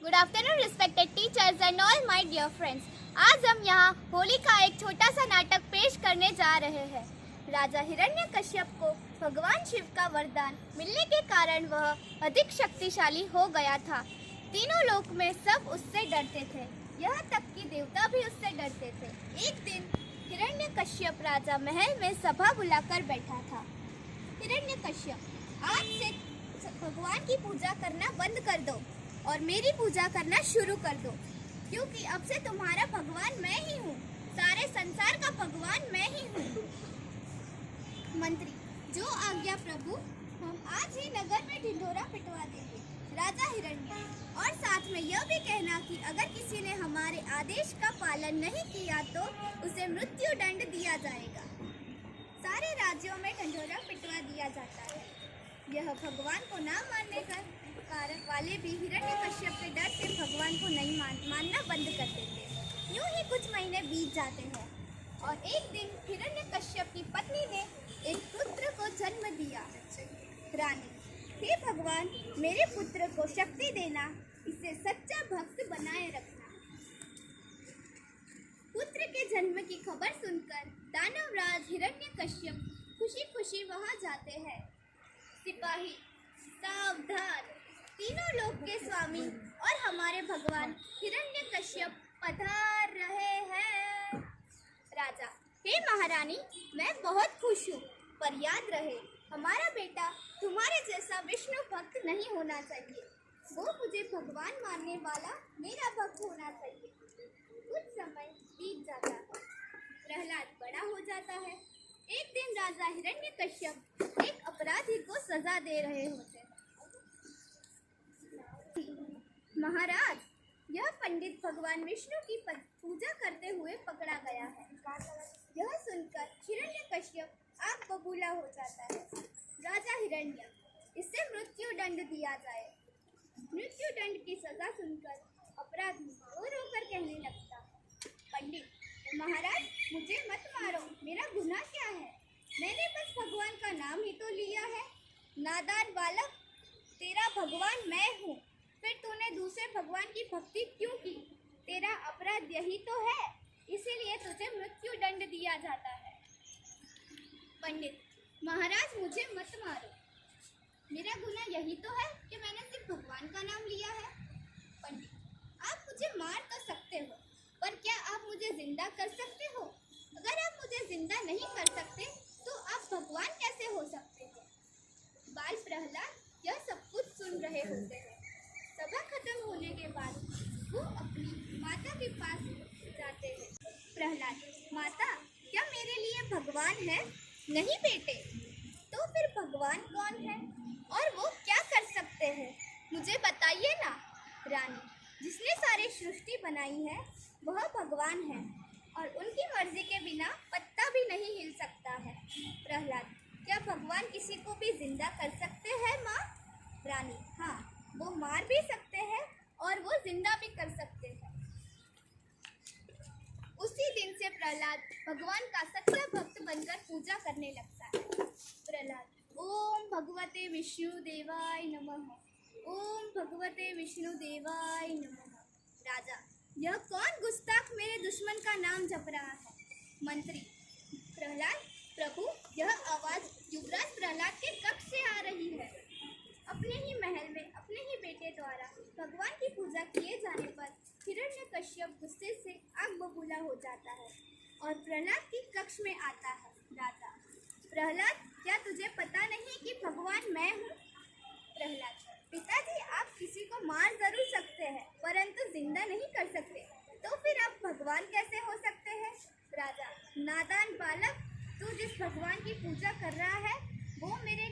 Good afternoon respected teachers and all my dear friends. आज हम यहाँ होली का एक छोटा सा नाटक पेश करने जा रहे हैं। राजा हिरण्यकश्यप को भगवान शिव का वरदान मिलने के कारण वह अधिक शक्तिशाली हो गया था। तीनों लोक में सब उससे डरते थे, यहाँ तक कि देवता भी उससे डरते थे। एक दिन हिरण्यकश्यप राजा महल में सभा बुलाकर बैठा था। हिरण्यकश्यप, आज से भगवान की पूजा करना बंद कर दो और मेरी पूजा करना शुरू कर दो, क्योंकि अब से तुम्हारा भगवान मैं ही हूँ, सारे संसार का भगवान मैं ही हूँ। मंत्री, जो आज्ञा प्रभु, हम आज ही नगर में ढिंढोरा पिटवा देंगे। राजा हिरण्य, और साथ में यह भी कहना कि अगर किसी ने हमारे आदेश का पालन नहीं किया तो उसे मृत्यु दंड दिया जाएगा। सारे राज्यों में ढिंढोरा पिटवा दिया जाता है। यह भगवान को ना मानने का कारण वाले भी हिरण्यकश्यप के डर से भगवान को नहीं मानना बंद कर देते। यूं ही कुछ महीने बीत जाते हैं और एक दिन हिरण्यकश्यप की पत्नी ने एक पुत्र को जन्म दिया। रानी, हे भगवान, मेरे पुत्र को शक्ति देना, इसे सच्चा भक्त बनाए रखना। पुत्र के जन्म की खबर सुनकर दानवराज हिरण्यकश्यप खुशी खुशी वहां जाते हैं। सिपाही, सावधान, तीनों लोक के स्वामी और हमारे भगवान हिरण्यकश्यप पधार रहे हैं। राजा, हे महारानी, मैं बहुत खुश हूँ, पर याद रहे हमारा बेटा तुम्हारे जैसा विष्णु भक्त नहीं होना चाहिए। वो मुझे भगवान मानने वाला मेरा भक्त होना चाहिए। कुछ समय बीत जाता है, प्रहलाद बड़ा हो जाता है। एक दिन राजा हिरण्यकश्यप एक अपराधी को सजा दे रहे होते हैं। महाराज, यह पंडित भगवान विष्णु की पूजा करते हुए पकड़ा गया है। यह सुनकर हिरण्यकश्यप आग बबूला हो जाता है। राजा हिरण्य, इससे मृत्यु दंड दिया जाए। मृत्यु दंड की सजा सुनकर अपराधी रो रो कर कहने लगता, पंडित महाराज, मुझे मत मारो, मेरा गुनाह क्या है? मैंने बस भगवान का नाम ही तो लिया है। नादान बालक, तेरा भगवान मैं हूँ, फिर तूने दूसरे भगवान की भक्ति क्यों की? तेरा अपराध यही तो है, इसीलिए तुझे मृत्यु दंड दिया जाता है। पंडित महाराज, मुझे मत मारो, मेरा गुनाह यही तो है कि मैंने सिर्फ भगवान का नाम लिया है। पंडित, आप मुझे मार तो सकते हो, पर क्या आप मुझे जिंदा कर सकते हो? अगर आप मुझे जिंदा नहीं कर सकते तो आप भगवान कैसे हो सकते हो? बाल प्रहलाद यह सब कुछ सुन रहे होते हैं। सभा खत्म होने के बाद वो अपनी माता के पास जाते हैं। प्रहलाद, माता, क्या मेरे लिए भगवान है? नहीं बेटे, तो फिर भगवान कौन है और वो क्या कर सकते हैं, मुझे बताइए ना। रानी, जिसने सारी सृष्टि बनाई है वह भगवान है और उनकी मर्जी के बिना पत्ता भी नहीं हिल सकता है। प्रहलाद, क्या भगवान किसी को भी जिंदा कर सकते हैं माँ? रानी, हाँ, वो मार भी सकते हैं और वो जिंदा भी कर सकते हैं। उसी दिन से प्रहलाद भगवान का सच्चा भक्त बनकर पूजा करने लगता है। प्रहलाद, ओम भगवते विष्णु देवाय नमः, ओम भगवते विष्णु देवाय नमः। राजा, यह कौन गुस्ताख मेरे दुश्मन का नाम जप रहा है? मंत्री, प्रहलाद, प्रभु, यह आवाज युवराज प्रहलाद के कक्ष से आ रही है। अपने ही महल में अपने ही बेटे द्वारा भगवान की पूजा किए जाने पर हिरण्यकश्यप गुस्से से आग बबूला हो जाता है और प्रहलाद की कक्ष में आता है। राजा, प्रहलाद, क्या तुझे पता नहीं कि भगवान मैं हूँ? प्रहलाद, पिताजी, आप किसी को मार जरूर सकते हैं परंतु जिंदा नहीं कर सकते, तो फिर आप भगवान कैसे हो सकते हैं? राजा, नादान बालक, तू जिस भगवान की पूजा कर रहा है वो मेरे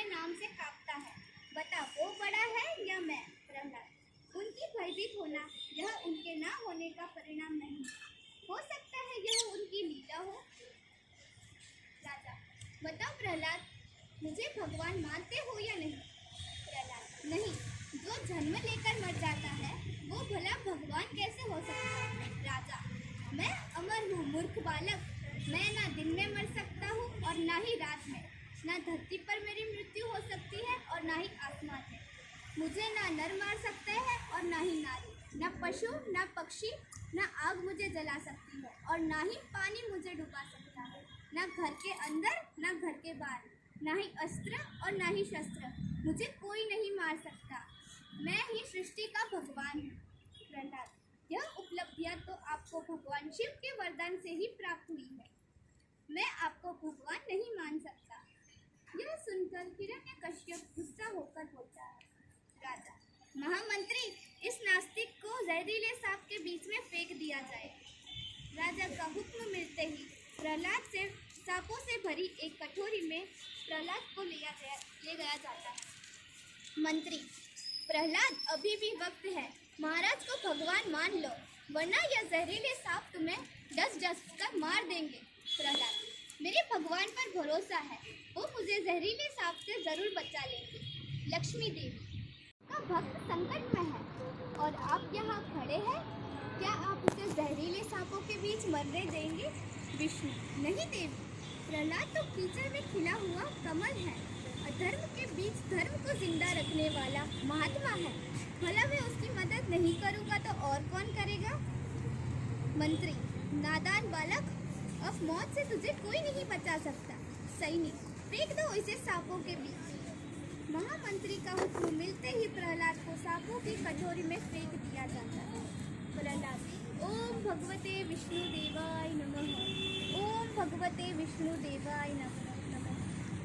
नाम से कांपता है। बता, वो बड़ा है या मैं? प्रहलाद, उनकी भयभीत होना यह उनके ना होने का परिणाम नहीं, हो सकता है यह उनकी लीला हो। राजा, बताओ प्रहलाद, मुझे भगवान मानते हो या नहीं? प्रहलाद, नहीं, जो जन्म लेकर मर जाता है वो भला भगवान कैसे हो सकता है? राजा, मैं अमर हूँ मूर्ख बालक, मैं ना दिन में मर सकता हूँ और ना ही रात में, ना धरती पर मेरी मृत्यु हो सकती है और ना ही आसमान में। मुझे ना नर मार सकते हैं और ना ही नारी, ना पशु ना पक्षी, ना आग मुझे जला सकती है और ना ही पानी मुझे डुबा सकता है, ना घर के अंदर ना घर के बाहर, ना ही अस्त्र और ना ही शस्त्र, मुझे कोई नहीं मार सकता। मैं ही सृष्टि का भगवान हूँ। प्रहलाद, यह उपलब्धियाँ तो आपको भगवान शिव के वरदान से ही प्राप्त हुई है। मैं आपको भगवान नहीं मान सकता। यह सुनकर हिरण्यकश्यप गुस्सा होकर बोलता है, राजा, महामंत्री, इस नास्तिक को जहरीले सांप के बीच में फेंक दिया जाए। राजा का हुक्म मिलते ही प्रहलाद से सांपों से भरी एक कटोरी में प्रहलाद को ले गया जाता है। मंत्री, प्रहलाद, अभी भी वक्त है, महाराज को भगवान मान लो, वरना यह जहरीले सांप तुम्हें डस कर मार देंगे। प्रहलाद, मेरे भगवान पर भरोसा है, वो मुझे जहरीले सांप से जरूर बचा लेंगे। लक्ष्मी देवी, का भक्त संकट में है और आप यहाँ खड़े हैं, क्या आप उसे जहरीले सांपों के बीच मरने देंगे? विष्णु, नहीं देवी, प्रहलाद तो कीचड़ में खिला हुआ कमल है, अधर्म के बीच धर्म को जिंदा रखने वाला महात्मा है, भला मैं उसकी मदद नहीं करूँगा तो और कौन करेगा? मंत्री, नादान बालक, अब मौत से तुझे कोई नहीं बचा सकता। सैनिक, फेंक दो इसे सांपों के बीच। महामंत्री का हुक्म मिलते ही प्रहलाद को सांपों की कटोरी में फेंक दिया जाता है। प्रहलाद, ओम भगवते विष्णु देवाय नमः, ओम भगवते विष्णु देवाय नमः।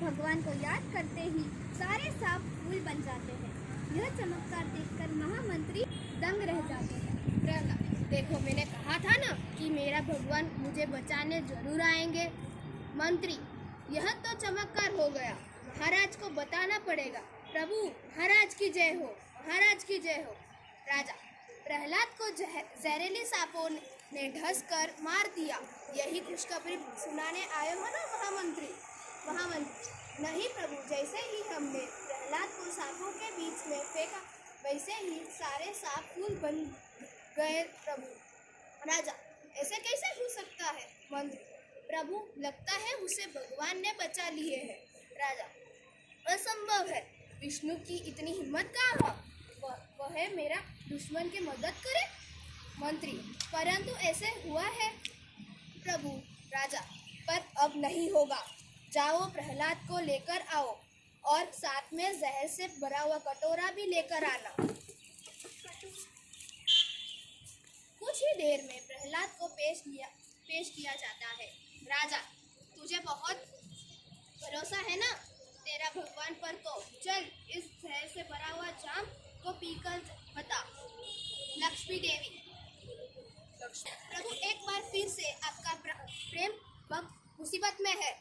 भगवान को याद करते ही सारे सांप फूल बन जाते हैं। यह चमत्कार देखकर महामंत्री दंग रह जाते हैं। प्रहलाद, देखो, मैंने कहा था ना कि मेरा भगवान मुझे बचाने जरूर आएंगे। मंत्री, यह तो चमत्कार हो गया, महाराज को बताना पड़ेगा। प्रभु, महाराज की जय हो, महाराज की जय हो। राजा, प्रहलाद को जहरीले सांपों ने ढस कर मार दिया, यही खुशखबरी सुनाने आए हो ना महामंत्री? महामंत्री, नहीं प्रभु, जैसे ही हमने प्रहलाद को सांपों के बीच में फेंका वैसे ही सारे सांप फूल बन गए प्रभु। राजा, ऐसे कैसे हो सकता है? मंत्री, प्रभु, लगता है उसे भगवान ने बचा लिए है। राजा, असंभव है, विष्णु की इतनी हिम्मत कहाँ है? वह मेरा दुश्मन की मदद करे? मंत्री, परंतु ऐसे हुआ है प्रभु। राजा, पर अब नहीं होगा, जाओ प्रहलाद को लेकर आओ और साथ में जहर से भरा हुआ कटोरा भी लेकर आना। कुछ ही देर में प्रहलाद को पेश किया जाता है। राजा, तुझे बहुत भरोसा है ना तेरा भगवान पर, तो चल इस जहर से भरा हुआ जाम को पीकर बता। लक्ष्मी देवी, प्रभु, एक बार फिर से आपका प्रेम भक्त मुसीबत में है।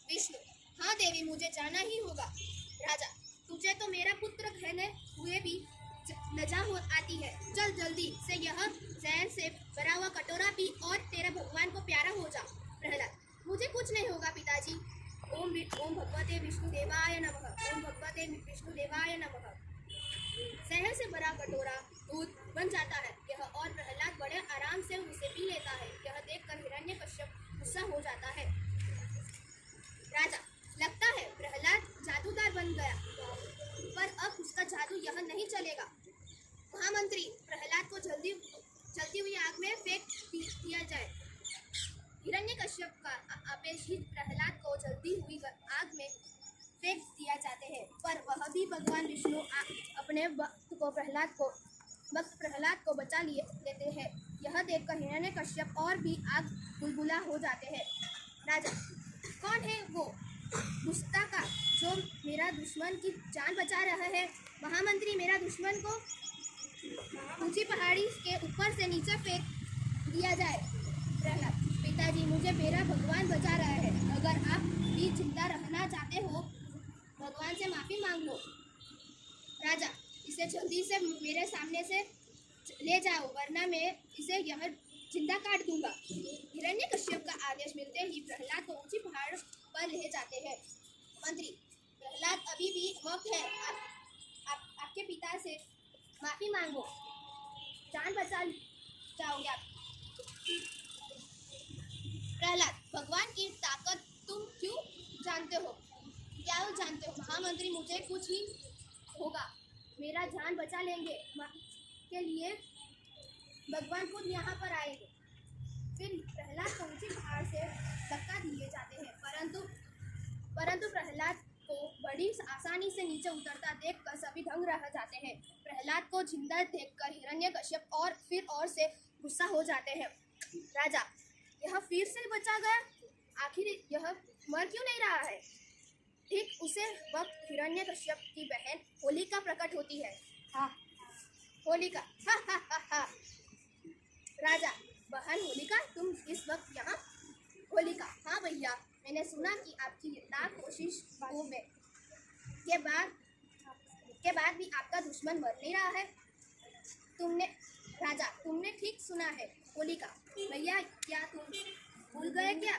विष्णु, हाँ देवी, मुझे जाना ही होगा। राजा, तुझे तो मेरा पुत्र कहने हुए भी लज्जा हो आती है, चल जल्दी से यह जहर से भरा हुआ कटोरा पी और तेरे भगवान को प्यारा हो जा। प्रहलाद, मुझे कुछ नहीं होगा पिताजी। ओम भगवते विष्णु देवाय नमः, ओम भगवते विष्णु देवाय नमः। जहर से भरा कटोरा दूध बन जाता है यह, और प्रहलाद बड़े आराम से उसे पी लेता है। यह देखकर हिरण्यकश्यप गुस्सा हो जाता है। राजा, लगता है प्रहलाद जादूगर बन गया, पर अब उसका जादू यह नहीं चलेगा। महामंत्री, प्रहलाद को जलती हुई आग में फेंक दिया जाए। हिरण्यकश्यप का आदेश ही प्रहलाद को जलती हुई आग में फेंक दिया जाते हैं, पर वह भी भगवान विष्णु अपने भक्त प्रहलाद को बचा लेते हैं। यह देखकर हिरण्यकश्यप और भी आग बुलबुला हो जाते हैं। राजा, कौन है वो गुस्ताखा जो मेरा दुश्मन की जान बचा रहा है? महामंत्री, मेरा दुश्मन को ऊंची पहाड़ी के ऊपर से नीचे फेंक दिया जाए। प्रहलाद, पिताजी, मुझे मेरा भगवान बचा रहा है, अगर आप भी जिंदा रहना चाहते हो भगवान से माफी मांग लो। राजा, इसे जल्दी से मेरे सामने से ले जाओ, वरना मैं इसे यह जिंदा काट दूंगा। हिरण्यकश्यप का आदेश मिलते ही प्रहलाद को ऊंची पहाड़ पर ले जाते हैं। मंत्री, प्रहलाद, अभी भी वक्त है, आपके पिता से माफी मांगो, जान बचा जाओगे आप। प्रहलाद, भगवान की ताकत तुम क्यों जानते हो? क्या जानते हो? महामंत्री, मुझे कुछ ही होगा, मेरा जान लेंगे के लिए भगवान खुद यहाँ पर आएंगे। फिर प्रहलाद को ऊंची पहाड़ से धक्का दिए जाते हैं, परंतु प्रहलाद को बड़ी आसानी से नीचे उतरता देखकर सभी दंग रह जाते हैं। प्रहलाद को जिंदा देखकर हिरण्यकश्यप और से गुस्सा हो जाते हैं। राजा, यह फिर से बचा गया, आखिर यह मर क्यों नहीं रहा है? ठीक उसे वक्त हिरण्यकश्यप की बहन होलिका प्रकट होती है। होलिका, हा हा हा हा। राजा, बहन होलिका, तुम इस वक्त यहाँ? होलिका, हाँ भैया, मैंने सुना कि आपकी लाख कोशिशों में के बाद भी आपका दुश्मन मर नहीं रहा है। तुमने ठीक सुना है। होलिका, भैया, क्या तुम भूल गए क्या?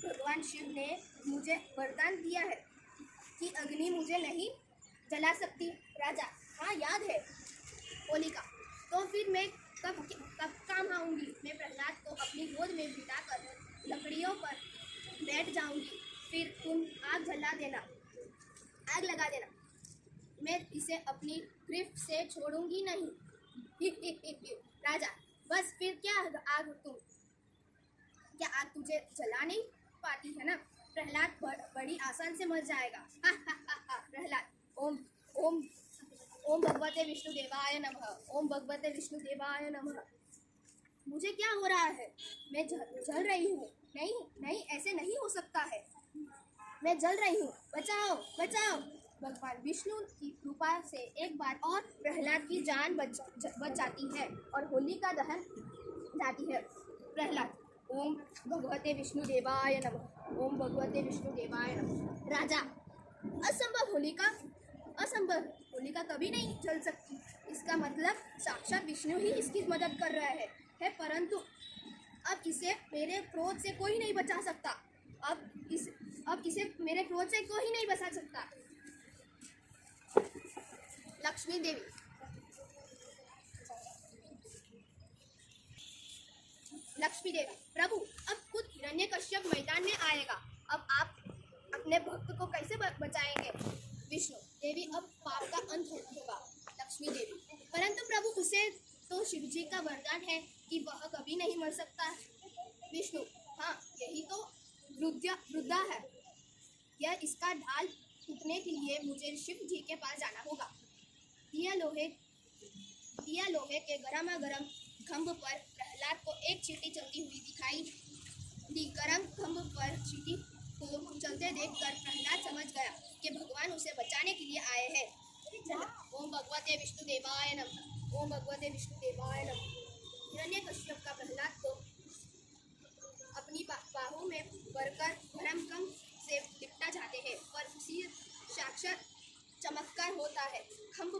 भगवान शिव ने मुझे वरदान दिया है कि अग्नि मुझे नहीं जला सकती। राजा, हाँ याद है। होलिका, तो फिर मैं कब काम आऊँगी? मैं प्रहलाद को अपनी गोद में बिठाकर लकड़ियों पर बैठ जाऊंगी, फिर तुम आग लगा देना। मैं इसे अपनी गिरफ्त से छोड़ूंगी नहीं। राजा, बस फिर क्या आग तुझे जला नहीं पाती है ना? प्रहलाद बड़ी आसान से मर जाएगा। प्रहलाद, ओम भगवते विष्णुदेवाय नमः। ओम भगवते विष्णुदेवाय नमः। मुझे क्या हो रहा है? मैं जल रही हूँ। नहीं, ऐसे नहीं हो सकता है। मैं जल रही हूँ, बचाओ। भगवान विष्णु की कृपा से एक बार और प्रहलाद की जान बच जाती है और होलिका दहन जाती है। प्रहलाद, ओम भगवते विष्णुदेवाय नमः। ओम भगवते विष्णुदेवाय नमः। राजा, असंभव होलिका, असंभव। होलिका कभी नहीं जल सकती। इसका मतलब साक्षात विष्णु ही इसकी मदद कर रहे हैं। परंतु अब इसे मेरे क्रोध से कोई नहीं बचा सकता। अब इसे मेरे क्रोध से कोई नहीं बचा सकता। लक्ष्मी देवी, प्रभु, अब खुद हिरण्यकश्यप मैदान में आएगा। अब आप अपने भक्त को कैसे बचाएंगे? विष्णु देवी, अब पाप का अंत होगा। लक्ष्मी देवी, परंतु प्रभु, उसे तो शिव जी का वरदान है कि वह कभी नहीं मर सकता। विष्णु, हाँ, यही तो वृद्धा है। यह इसका ढाल टूटने के लिए मुझे शिव जी के पास जाना होगा। दिया लोहे के गरम खंभ पर प्रहलाद को एक चींटी चलती हुई दिखाई दी। गरम खंभ पर चींटी को चलते देखकर प्रहलाद समझ गया कि भगवान उसे बचाने के लिए आए हैं। ओम भगवते विष्णुदेवाय नमः। ओम भगवते विष्णुदेवाय नमः। हिरण्यकश्यप का प्रहलाद को अपनी बाहों में भरकर गरम खंभ से लिपटा जाते हैं, पर उसी साक्षात चमत्कार होता है। खंभ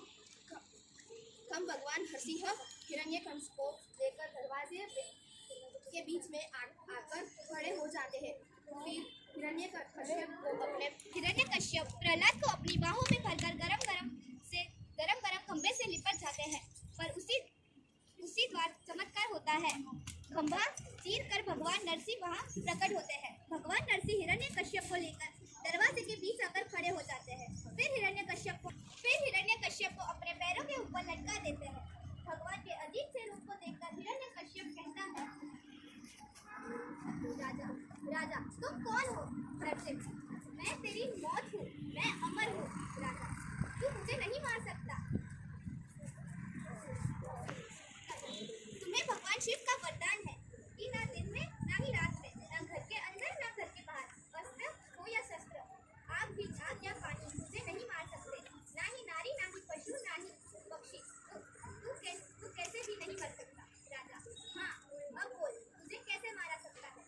भगवान नरसिंह हिरण्यकश्यप को लेकर दरवाजे के बीच में आकर खड़े हो जाते हैं। फिर हिरण्यकश्यप प्रहलाद को अपनी बाहों में भरकर गरम खंभे से लिपट जाते हैं, पर उसी द्वार चमत्कार होता है। खंभा चीर कर भगवान नरसिंह वहाँ प्रकट होते हैं। भगवान नरसिंह हिरण्यकश्यप को लेकर दरवाजे के बीच आकर खड़े हो जाते हैं। फिर हिरण्यकश्यप को अपने पैरों के ऊपर लटका देते हैं। भगवान के अजीब से रूप को देखकर हिरण्यकश्यप कहता है, राजा, तुम कौन हो? नरसिंह, मैं तेरी मौत हूँ, मैं अमर हूँ। राजा, तू मुझे नहीं मार सकता। तुम्हें भगवान शिव का वरदान है कि ना दिन में ना ही रात में, ना घर के अंदर ना घर के बाहर, वस्त्र हो या शस्त्र, आग या पानी मुझे नहीं मार सकते। ना ही नारी, ना ही पशु, ना ही पक्षी, तू कैसे भी नहीं मर सकता। राजा, हाँ, अब बोल, तुझे कैसे मारा सकता है?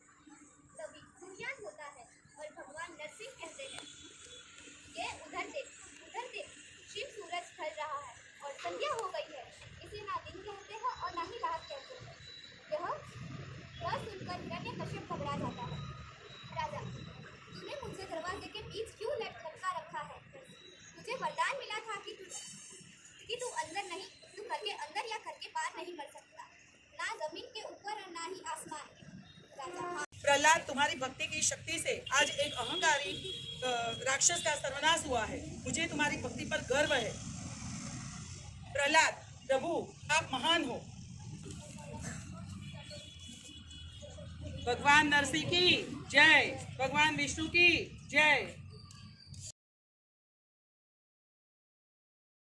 तभी सूर्यास्त होता है और भगवान नरसिंह कहते हैं, ये उधर देख, शिव सूरज ढल रहा है और संध्या हो गई है। इसे ना दिन कहते हैं और ना ही रात कहते हैं। यह सुनकर हिरण्यकश्यप घबरा जाता है। राजा, तूने मुझे दरवाजे के बीच क्यों लटका रखा है? तुझे वरदान मिला था कि तू घर के अंदर या घर के बाहर नहीं मर सकता, ना जमीन के ऊपर और ना ही आसमान में। राजा, हाँ। प्रहलाद, तुम्हारी भक्ति की शक्ति से आज एक अहंकारी राक्षस का सर्वनाश हुआ है। मुझे तुम्हारी भक्ति पर गर्व है। प्रहलाद प्रहलाद, प्रभु आप महान हो। भगवान नरसिंह की जय, भगवान विष्णु की जय।